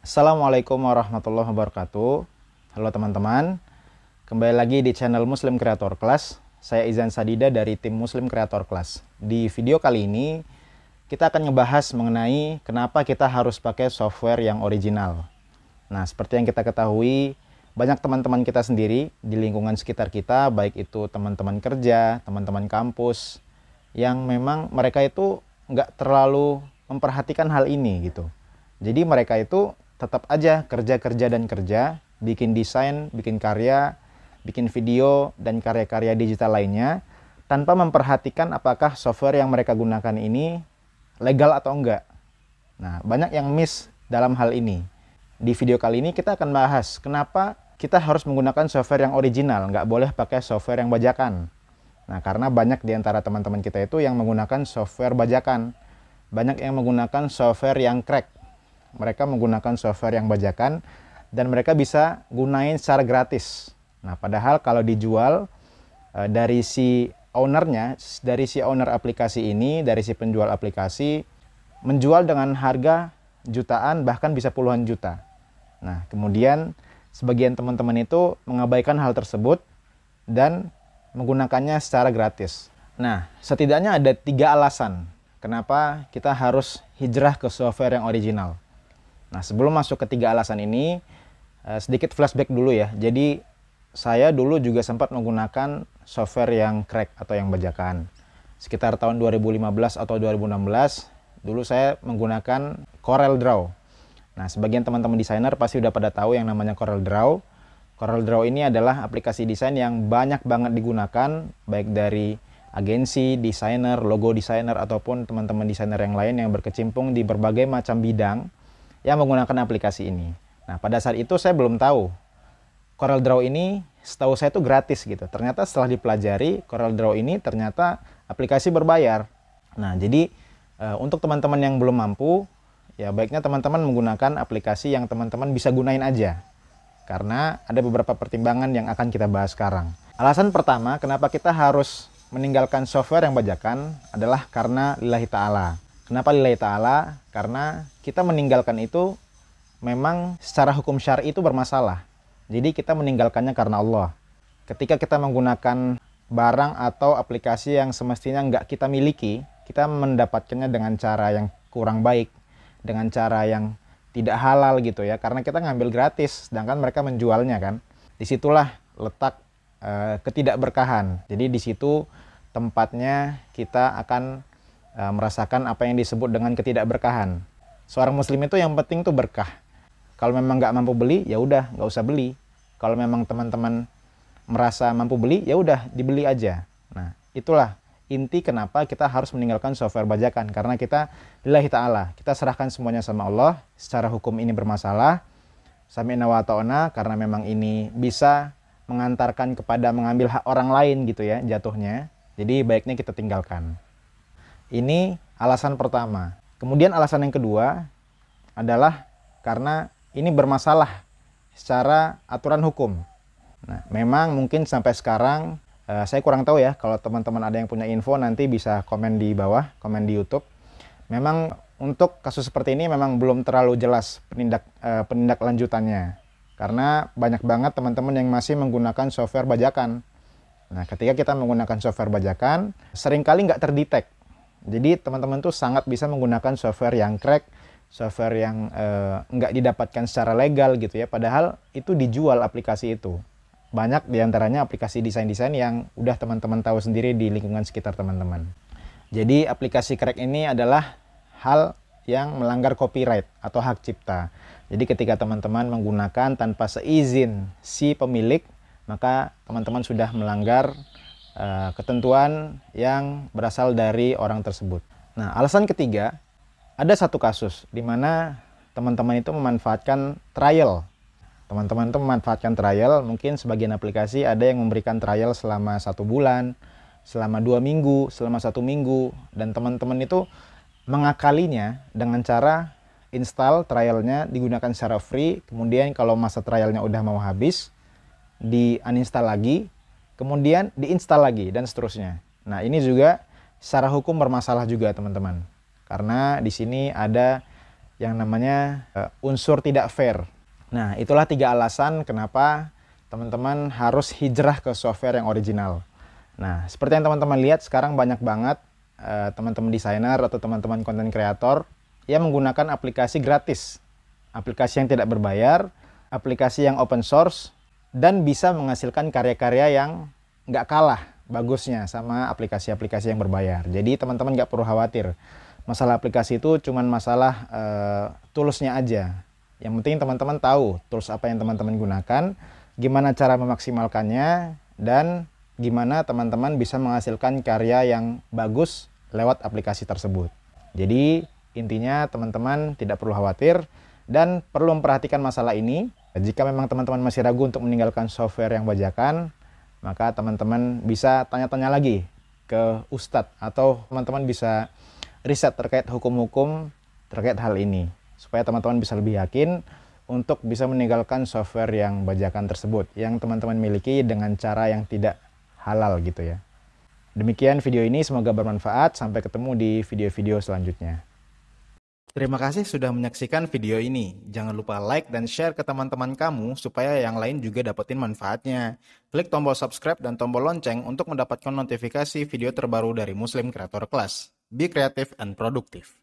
Assalamualaikum warahmatullahi wabarakatuh. Halo teman-teman, kembali lagi di channel Muslim Creator Class. Saya Izan Sadida dari tim Muslim Creator Class. Di video kali ini kita akan ngebahas mengenai kenapa kita harus pakai software yang original. Nah, seperti yang kita ketahui, banyak teman-teman kita sendiri di lingkungan sekitar kita, baik itu teman-teman kerja, teman-teman kampus, yang memang mereka itu nggak terlalu memperhatikan hal ini gitu. Jadi mereka itu tetap aja kerja dan kerja, bikin desain, bikin karya, bikin video, dan karya-karya digital lainnya, tanpa memperhatikan apakah software yang mereka gunakan ini legal atau enggak. Nah, banyak yang miss dalam hal ini. Di video kali ini kita akan bahas kenapa kita harus menggunakan software yang original, nggak boleh pakai software yang bajakan. Nah, karena banyak di antara teman-teman kita itu yang menggunakan software bajakan. Banyak yang menggunakan software yang crack. Mereka menggunakan software yang bajakan dan mereka bisa gunain secara gratis. Nah, padahal kalau dijual dari si ownernya, dari si owner aplikasi ini, dari si penjual aplikasi, menjual dengan harga jutaan bahkan bisa puluhan juta. Nah, kemudian sebagian teman-teman itu mengabaikan hal tersebut dan menggunakannya secara gratis. Nah, setidaknya ada 3 alasan kenapa kita harus hijrah ke software yang original. Nah, sebelum masuk ke 3 alasan ini, sedikit flashback dulu ya. Jadi, saya dulu juga sempat menggunakan software yang crack atau yang bajakan. Sekitar tahun 2015 atau 2016, dulu saya menggunakan CorelDRAW. Nah, sebagian teman-teman desainer pasti udah pada tahu yang namanya CorelDRAW. CorelDRAW ini adalah aplikasi desain yang banyak banget digunakan, baik dari agensi, desainer, logo desainer, ataupun teman-teman desainer yang lain yang berkecimpung di berbagai macam bidang yang menggunakan aplikasi ini. Nah, pada saat itu saya belum tahu CorelDRAW ini, setahu saya itu gratis gitu. Ternyata setelah dipelajari, CorelDRAW ini ternyata aplikasi berbayar. Nah, jadi untuk teman-teman yang belum mampu, ya baiknya teman-teman menggunakan aplikasi yang teman-teman bisa gunain aja. Karena ada beberapa pertimbangan yang akan kita bahas sekarang. Alasan pertama, kenapa kita harus meninggalkan software yang bajakan adalah karena lillahi ta'ala. Kenapa lillahi ta'ala? Karena kita meninggalkan itu memang secara hukum syar'i itu bermasalah. Jadi kita meninggalkannya karena Allah. Ketika kita menggunakan barang atau aplikasi yang semestinya nggak kita miliki, kita mendapatkannya dengan cara yang kurang baik, dengan cara yang tidak halal gitu ya. Karena kita ngambil gratis, sedangkan mereka menjualnya kan. Disitulah letak ketidakberkahan. Jadi di situ tempatnya kita akan merasakan apa yang disebut dengan ketidakberkahan. Seorang muslim itu yang penting tuh berkah. Kalau memang nggak mampu beli, ya udah nggak usah beli. Kalau memang teman-teman merasa mampu beli, ya udah dibeli aja. Nah, itulah inti kenapa kita harus meninggalkan software bajakan. Karena kita lillahi ta'ala, kita serahkan semuanya sama Allah. Secara hukum ini bermasalah. Sami'na wa ta'na, karena memang ini bisa mengantarkan kepada mengambil hak orang lain gitu ya jatuhnya. Jadi baiknya kita tinggalkan. Ini alasan pertama. Kemudian alasan yang kedua adalah karena ini bermasalah secara aturan hukum. Nah, memang mungkin sampai sekarang saya kurang tahu ya. Kalau teman-teman ada yang punya info nanti bisa komen di bawah, komen di YouTube. Memang untuk kasus seperti ini memang belum terlalu jelas penindak lanjutannya. Karena banyak banget teman-teman yang masih menggunakan software bajakan. Nah, ketika kita menggunakan software bajakan, seringkali nggak terdetek. Jadi teman-teman tuh sangat bisa menggunakan software yang crack, software yang nggak didapatkan secara legal gitu ya. Padahal itu dijual aplikasi itu. Banyak diantaranya aplikasi desain-desain yang udah teman-teman tahu sendiri di lingkungan sekitar teman-teman. Jadi aplikasi crack ini adalah hal yang melanggar copyright atau hak cipta. Jadi ketika teman-teman menggunakan tanpa seizin si pemilik, maka teman-teman sudah melanggar ketentuan yang berasal dari orang tersebut. Nah, alasan ketiga, ada satu kasus di mana teman-teman itu memanfaatkan trial. Teman-teman itu memanfaatkan trial, mungkin sebagian aplikasi ada yang memberikan trial selama 1 bulan, selama 2 minggu, selama 1 minggu, dan teman-teman itu mengakalinya dengan cara install trialnya digunakan secara free, kemudian kalau masa trialnya udah mau habis, di uninstall lagi, kemudian diinstal lagi, dan seterusnya. Nah, ini juga secara hukum bermasalah juga teman-teman. Karena di sini ada yang namanya unsur tidak fair. Nah, itulah 3 alasan kenapa teman-teman harus hijrah ke software yang original. Nah, seperti yang teman-teman lihat sekarang banyak banget teman-teman desainer atau teman-teman konten kreator yang menggunakan aplikasi gratis, aplikasi yang tidak berbayar, aplikasi yang open source, dan bisa menghasilkan karya-karya yang nggak kalah bagusnya sama aplikasi-aplikasi yang berbayar. Jadi teman-teman nggak perlu khawatir. Masalah aplikasi itu cuman masalah toolsnya aja. Yang penting teman-teman tahu tools apa yang teman-teman gunakan, gimana cara memaksimalkannya, dan gimana teman-teman bisa menghasilkan karya yang bagus lewat aplikasi tersebut. Jadi intinya teman-teman tidak perlu khawatir dan perlu memperhatikan masalah ini. Jika memang teman-teman masih ragu untuk meninggalkan software yang bajakan, maka teman-teman bisa tanya-tanya lagi ke Ustadz atau teman-teman bisa riset terkait hukum-hukum terkait hal ini supaya teman-teman bisa lebih yakin untuk bisa meninggalkan software yang bajakan tersebut yang teman-teman miliki dengan cara yang tidak halal gitu ya. Demikian video ini, semoga bermanfaat. Sampai ketemu di video-video selanjutnya. Terima kasih sudah menyaksikan video ini. Jangan lupa like dan share ke teman-teman kamu supaya yang lain juga dapetin manfaatnya. Klik tombol subscribe dan tombol lonceng untuk mendapatkan notifikasi video terbaru dari Muslim Creator Class. Be creative and productive.